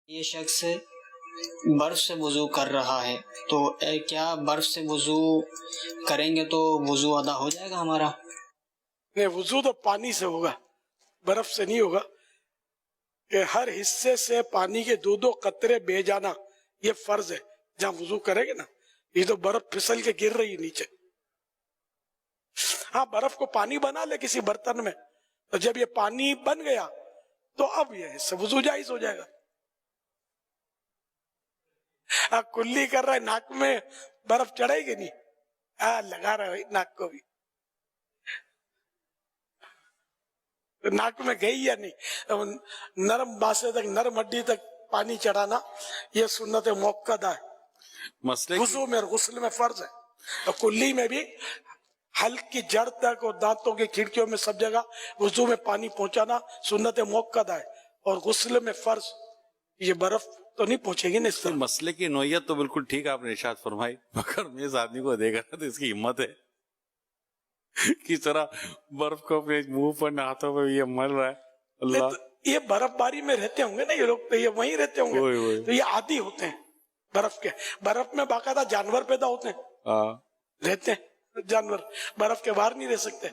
یہ شخص برف سے وضو کر رہا ہے تو کیا برف سے وضو کریں گے تو وضو ادا ہو جائے گا ہمارا؟ نہیں، وضو تو پانی سے ہوگا، برف سے نہیں ہوگا. کہ ہر حصے سے پانی کے 2 قطرے بہ جانا یہ فرض ہے. جہاں وضو کرے گے نا، یہ تو برف پھسل کے گر رہی ہے نیچے. ہاں، برف کو پانی بنا لے کسی برتن میں، تو جب یہ پانی بن گیا تو اب یہ حصہ وضو جائز ہو جائے گا. کلی کر رہا ہے، ناک میں برف چڑھے گی نہیں، لگا رہا ہے ناک کو بھی، ناک میں گئی یا نہیں. نرم باسے تک، نرم ہڈی تک پانی چڑھانا یہ سنت موقدہ ہے. وضو میں اور غسل میں فرض ہے. اور کلی میں بھی حلق کی جڑ تک اور دانتوں کی کھڑکیوں میں سب جگہ وضو میں پانی پہنچانا سنت موقدہ ہے. اور غسل میں فرض. یہ برف تو نہیں پہنچے گی نا اس طرح. مسئلے کی نوعیت تو بالکل ٹھیک آپ نے ارشاد فرمائی، مگر میں اس آدمی کو دیکھ رہا تو اس کی ہمت ہے کس طرح برف کو اپنے منہ پر ہاتھوں پہ یہ مل رہا ہے. اللہ، یہ برف باری میں رہتے ہوں گے نا یہ لوگ، تو یہ وہیں رہتے ہوں گے، تو یہ عادی ہوتے ہیں برف کے. برف میں باقاعدہ جانور پیدا ہوتے ہیں، رہتے ہیں جانور، برف کے باہر نہیں رہ سکتے.